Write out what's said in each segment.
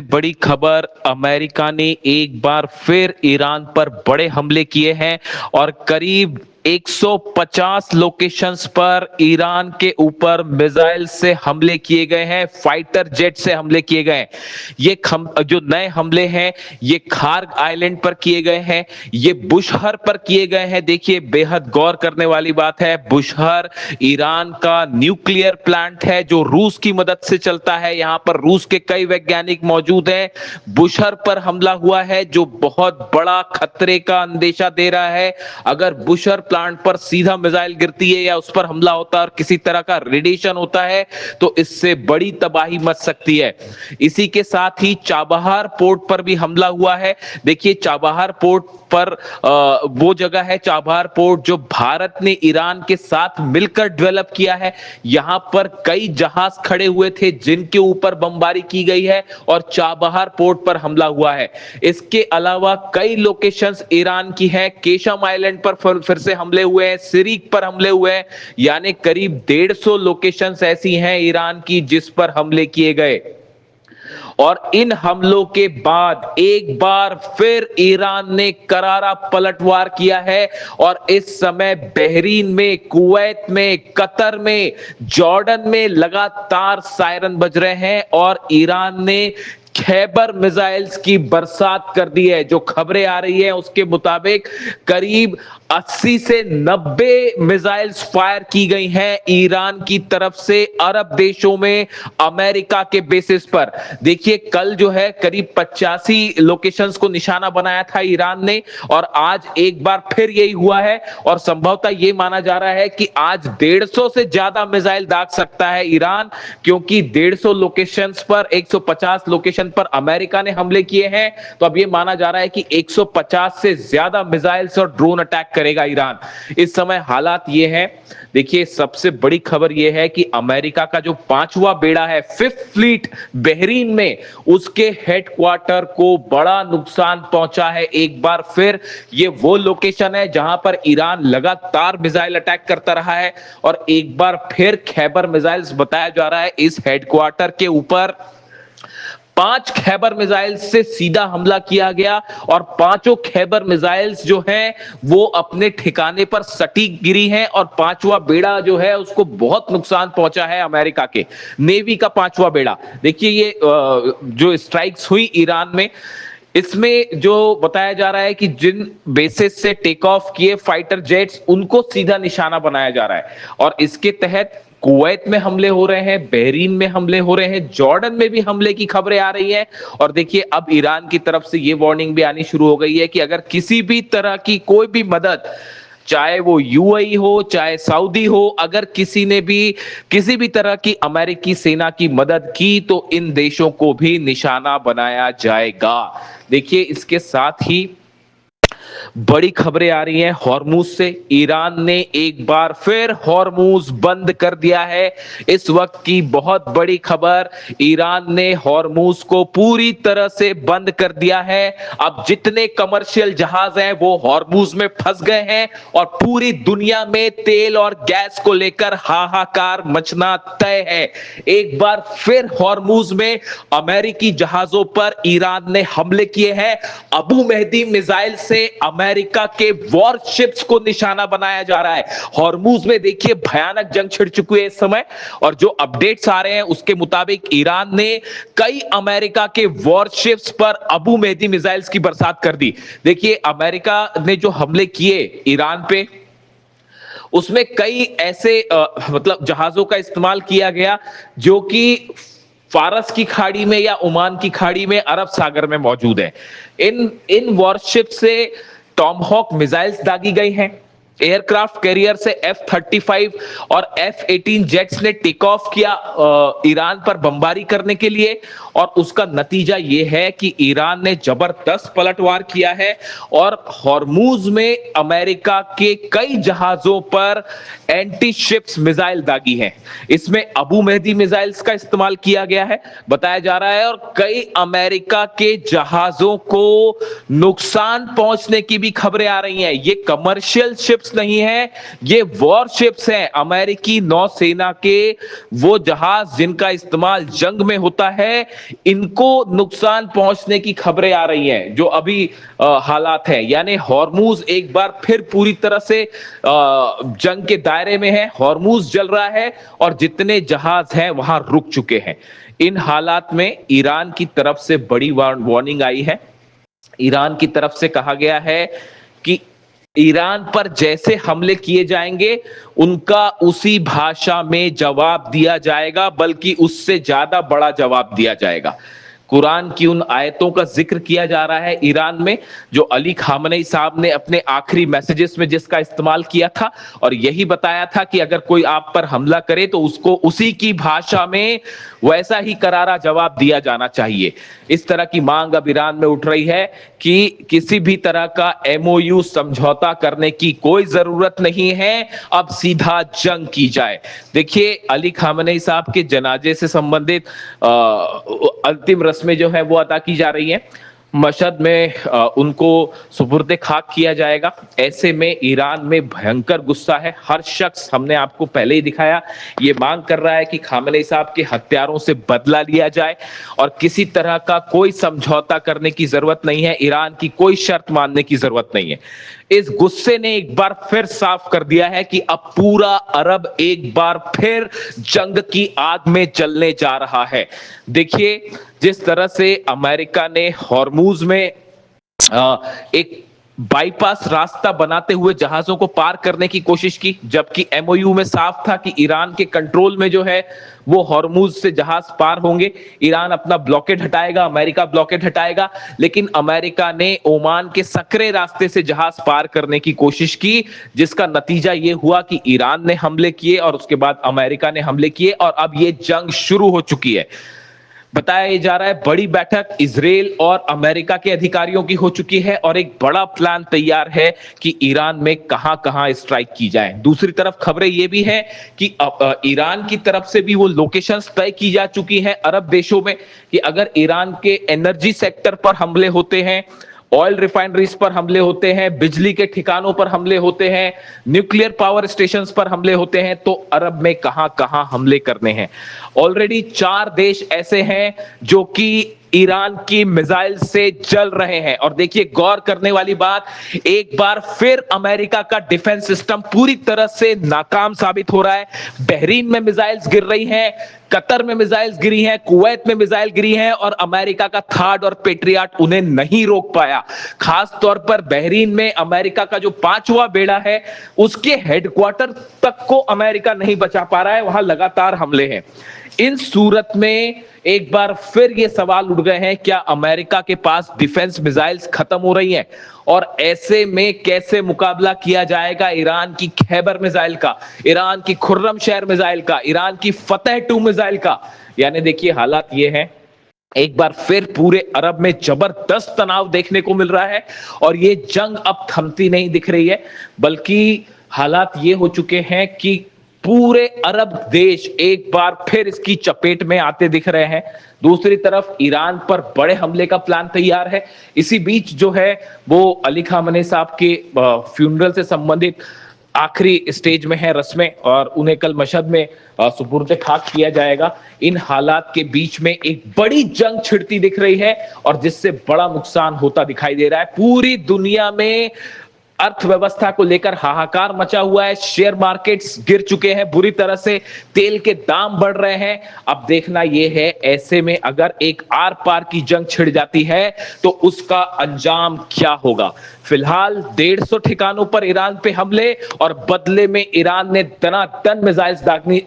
बड़ी खबर, अमेरिका ने एक बार फिर ईरान पर बड़े हमले किए हैं और करीब 150 लोकेशंस पर ईरान के ऊपर मिसाइल से हमले किए गए हैं, फाइटर जेट से हमले किए गए हैं। ये जो नए हमले हैं ये खार्ग आइलैंड पर किए गए हैं, ये बुशहर पर किए गए हैं। देखिए, बेहद गौर करने वाली बात है, बुशहर ईरान का न्यूक्लियर प्लांट है जो रूस की मदद से चलता है। यहां पर रूस के कई वैज्ञानिक मौजूद हैं। बुशहर पर हमला हुआ है जो बहुत बड़ा खतरे का अंदेशा दे रहा है। अगर बुशहर प्लांट पर सीधा मिसाइल गिरती है या उस पर हमला होता है और किसी तरह का रेडिएशन होता है तो इससे बड़ी तबाही मच सकती है। इसी के साथ ही चाबहार पोर्ट पर भी हमला हुआ है। देखिए, चाबहार पोर्ट पर वो जगह है, चाबहार पोर्ट जो भारत ने ईरान के साथ मिलकर डेवलप किया है। यहां पर कई जहाज खड़े हुए थे जिनके ऊपर बमबारी की गई है और चाबहार पोर्ट पर हमला हुआ है। इसके अलावा कई लोकेशंस ईरान की हैं। केशम आइलैंड पर फिर से हमले हुए हैं, सिरिक पर हमले हुए हैं, यानी करीब 150 लोकेशंस ऐसी हैं ईरान की जिस पर हमले किए गए। और इन हमलों के बाद एक बार फिर ईरान ने करारा पलटवार किया है और इस समय बहरीन में, कुवैत में, कतर में, जॉर्डन में लगातार सायरन बज रहे हैं और ईरान ने खैबर मिसाइल्स की बरसात कर दी है। जो खबरें आ रही हैं उसके मुताबिक करीब 80 से 90 मिसाइल्स फायर की गई हैं ईरान की तरफ से अरब देशों में, अमेरिका के बेसिस पर। देखिए, कल जो है करीब 85 लोकेशंस को निशाना बनाया था ईरान ने और आज एक बार फिर यही हुआ है और संभवतः यह माना जा रहा है कि आज 150 से ज्यादा मिसाइल दाग सकता है ईरान, क्योंकि 150 लोकेशंस पर 150 लोकेशन पर अमेरिका ने हमले किए हैं। तो अब यह माना जा रहा है कि 150 से ज्यादा मिसाइल्स और ड्रोन अटैक करेगा ईरान। इस समय हालात ये हैं। देखिए, सबसे बड़ी खबर यह है कि अमेरिका का जो 5वां बेड़ा है, 5th फ्लीट, बहरीन में, उसके हेडक्वार्टर को बड़ा नुकसान पहुंचा है। एक बार फिर ये वो लोकेशन है जहां पर ईरान लगातार मिसाइल अटैक करता रहा है और एक बार फिर खैबर मिसाइल्स बताया जा रहा है इस हेडक्वार्टर के ऊपर। 5 खैबर मिसाइल्स से सीधा हमला किया गया और पांचों खैबर मिसाइल्स जो हैं वो अपने ठिकाने पर सटीक गिरी हैं और 5वां बेड़ा जो है उसको बहुत नुकसान पहुंचा है अमेरिका के नेवी का 5वां बेड़ा। देखिए, ये जो स्ट्राइक्स हुई ईरान में, इसमें जो बताया जा रहा है कि जिन बेसिस से टेक ऑफ किए फाइटर जेट्स उनको सीधा निशाना बनाया जा रहा है और इसके तहत कुवैत में हमले हो रहे हैं, बहरीन में हमले हो रहे हैं, जॉर्डन में भी हमले की खबरें आ रही हैं। और देखिए, अब ईरान की तरफ से ये वार्निंग भी आनी शुरू हो गई है कि अगर किसी भी तरह की कोई भी मदद, चाहे वो यूएई हो चाहे सऊदी हो, अगर किसी ने भी किसी भी तरह की अमेरिकी सेना की मदद की तो इन देशों को भी निशाना बनाया जाएगा। देखिए, इसके साथ ही बड़ी खबरें आ रही हैं हॉर्मूज से। ईरान ने एक बार फिर हॉर्मूज बंद कर दिया है। इस वक्त की बहुत बड़ी खबर, ईरान ने हॉर्मूज को पूरी तरह से बंद कर दिया है। अब जितने कमर्शियल जहाज हैं वो हॉर्मूज में फंस गए हैं और पूरी दुनिया में तेल और गैस को लेकर हाहाकार मचना तय है। एक बार फिर हॉर्मूज में अमेरिकी जहाजों पर ईरान ने हमले किए हैं। अबू मेहदी मिसाइल से अमेरिका के वॉरशिप्स को निशाना बनाया जा रहा है। हॉर्मूज में देखिए भयानक जंग छिड़ चुकी है इस समय और जो अपडेट्स आ रहे हैं उसके मुताबिक ईरान ने कई अमेरिका के वॉरशिप्स पर अबू मेहदी मिसाइल्स की बरसात कर दी। देखिए, अमेरिका ने जो हमले किए ईरान पे, उसमें कई ऐसे मतलब जहाजों का इस्तेमाल किया गया जो कि फारस की खाड़ी में या ओमान की खाड़ी में, अरब सागर में मौजूद है। इन इन वॉरशिप से टॉमहॉक मिसाइल्स दागी गई हैं। एयरक्राफ्ट कैरियर से F-35 और F-18 जेट्स ने टेक ऑफ किया ईरान पर बमबारी करने के लिए और उसका नतीजा यह है कि ईरान ने जबरदस्त पलटवार किया है और हॉर्मूज में अमेरिका के कई जहाजों पर एंटी शिप्स मिसाइल दागी हैं। इसमें अबू मेहदी मिसाइल्स का इस्तेमाल किया गया है बताया जा रहा है और कई अमेरिका के जहाजों को नुकसान पहुंचने की भी खबरें आ रही हैं। ये कमर्शियल शिप्स वॉरशिप्स नहीं है, ये वॉरशिप्स हैं अमेरिकी नौसेना के वो जहाज जिनका इस्तेमाल जंग में होता है। इनको नुकसान पहुंचने की खबरें आ रही हैं जो अभी हालात हैं, यानी हॉर्मूज एक बार फिर पूरी तरह से जंग के दायरे में है। हॉर्मूज जल रहा है और जितने जहाज हैं वहां रुक चुके हैं। इन हालात में ईरान की तरफ से बड़ी वार्निंग आई है। ईरान की तरफ से कहा गया है कि ईरान पर जैसे हमले किए जाएंगे उनका उसी भाषा में जवाब दिया जाएगा, बल्कि उससे ज्यादा बड़ा जवाब दिया जाएगा। कुरान की उन आयतों का जिक्र किया जा रहा है ईरान में जो अली खामनेई साहब ने अपने आखिरी मैसेजेस में जिसका इस्तेमाल किया था, और यही बताया था कि अगर कोई आप पर हमला करे तो उसको उसी की भाषा में वैसा ही करारा जवाब दिया जाना चाहिए। इस तरह की मांग अब ईरान में उठ रही है कि किसी भी तरह का एमओयू समझौता करने की कोई जरूरत नहीं है, अब सीधा जंग की जाए। देखिए, अली खामनेई साहब के जनाजे से संबंधित अंतिम रस्में जो है वो अदा की जा रही हैं। मशहद में उनको सुपुर्द खाक किया जाएगा। ऐसे में ईरान में भयंकर गुस्सा है। हर शख्स, हमने आपको पहले ही दिखाया, ये मांग कर रहा है कि खामेनेई साहब के हत्यारों से बदला लिया जाए और किसी तरह का कोई समझौता करने की जरूरत नहीं है, ईरान की कोई शर्त मानने की जरूरत नहीं है। इस गुस्से ने एक बार फिर साफ कर दिया है कि अब पूरा अरब एक बार फिर जंग की आग में जलने जा रहा है। देखिए, जिस तरह से अमेरिका ने हॉर्मूज में एक बाईपास रास्ता बनाते हुए जहाजों को पार करने की कोशिश की, जबकि एमओयू में साफ था कि ईरान के कंट्रोल में जो है वो हॉर्मूज से जहाज पार होंगे, ईरान अपना ब्लॉकेड हटाएगा, अमेरिका ब्लॉकेड हटाएगा। लेकिन अमेरिका ने ओमान के सकरे रास्ते से जहाज पार करने की कोशिश की, जिसका नतीजा ये हुआ कि ईरान ने हमले किए और उसके बाद अमेरिका ने हमले किए और अब ये जंग शुरू हो चुकी है। बताया जा रहा है बड़ी बैठक इजराइल और अमेरिका के अधिकारियों की हो चुकी है और एक बड़ा प्लान तैयार है कि ईरान में कहां-कहां स्ट्राइक की जाए। दूसरी तरफ खबरें ये भी है कि ईरान की तरफ से भी वो लोकेशंस तय की जा चुकी हैं अरब देशों में कि अगर ईरान के एनर्जी सेक्टर पर हमले होते हैं, ऑयल रिफाइनरीज पर हमले होते हैं, बिजली के ठिकानों पर हमले होते हैं, न्यूक्लियर पावर स्टेशंस पर हमले होते हैं, तो अरब में कहां-कहां हमले करने हैं। ऑलरेडी 4 देश ऐसे हैं जो कि ईरान की मिसाइल से जल रहे हैं। और देखिए, गौर करने वाली बात, एक बार फिर अमेरिका का डिफेंस सिस्टम पूरी तरह से नाकाम साबित हो रहा है। बहरीन में मिसाइल्स गिर रही हैं, कतर में मिसाइल्स गिरी हैं, कुवैत में मिसाइल गिरी हैं और अमेरिका का थार्ड और पेट्रियट उन्हें नहीं रोक पाया। खास तौर पर बहरीन में अमेरिका का जो 5वां बेड़ा है उसके हेडक्वार्टर तक को अमेरिका नहीं बचा पा रहा है, वहां लगातार हमले हैं। इन सूरत में एक बार फिर ये सवाल उठ गए हैं, क्या अमेरिका के पास डिफेंस मिसाइल्स खत्म हो रही हैं? और ऐसे में कैसे मुकाबला किया जाएगा ईरान की खैबर मिसाइल का, ईरान की खुर्रम शहर मिसाइल का, ईरान की फतेह 2 मिसाइल का? यानी देखिए, हालात ये हैं, एक बार फिर पूरे अरब में जबरदस्त तनाव देखने को मिल रहा है और ये जंग अब थमती नहीं दिख रही है, बल्कि हालात ये हो चुके हैं कि पूरे अरब देश एक बार फिर इसकी चपेट में आते दिख रहे हैं। दूसरी तरफ ईरान पर बड़े हमले का प्लान तैयार है। इसी बीच जो है वो अली खामनेई साहब के फ्यूनरल से संबंधित आखिरी स्टेज में है रस्में और उन्हें कल मशहद में सुपुर्द खाक किया जाएगा। इन हालात के बीच में एक बड़ी जंग छिड़ती दिख रही है और जिससे बड़ा नुकसान होता दिखाई दे रहा है। पूरी दुनिया में अर्थव्यवस्था को लेकर हाहाकार मचा हुआ है, शेयर मार्केट्स गिर चुके हैं बुरी तरह से, तेल के दाम बढ़ रहे हैं। अब देखना यह है, ऐसे में अगर एक आर पार की जंग छिड़ जाती है तो उसका अंजाम क्या होगा। फिलहाल 150 ठिकानों पर ईरान पे हमले और बदले में ईरान ने दनादन मिसाइल्स दागनी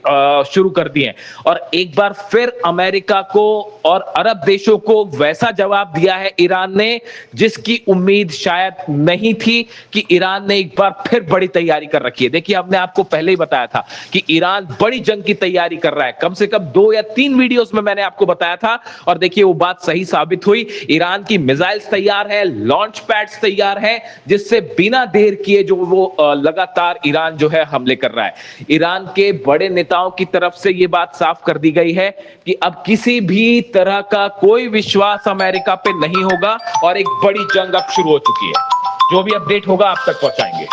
शुरू कर दिए हैं और एक बार फिर अमेरिका को और अरब देशों को वैसा जवाब दिया है ईरान ने जिसकी उम्मीद शायद नहीं थी कि ईरान ने एक बार फिर बड़ी तैयारी कर रखी है। देखिए, हमने आपको पहले ही बताया था कि ईरान बड़ी जंग की तैयारी कर रहा है। कम से कम 2 या 3 वीडियोस में मैंने आपको बताया था और देखिए वो बात सही साबित हुई। ईरान की मिसाइल्स तैयार है, लॉन्च पैड्स तैयार है, जिससे बिना देर किए जो वो लगातार ईरान जो है हमले कर रहा है। ईरान के बड़े नेताओं की तरफ से ये बात साफ कर दी गई है कि अब किसी भी तरह का कोई विश्वास अमेरिका पे नहीं होगा और एक बड़ी जंग अब शुरू हो चुकी है। जो भी अपडेट होगा आप तक पहुंचाएंगे।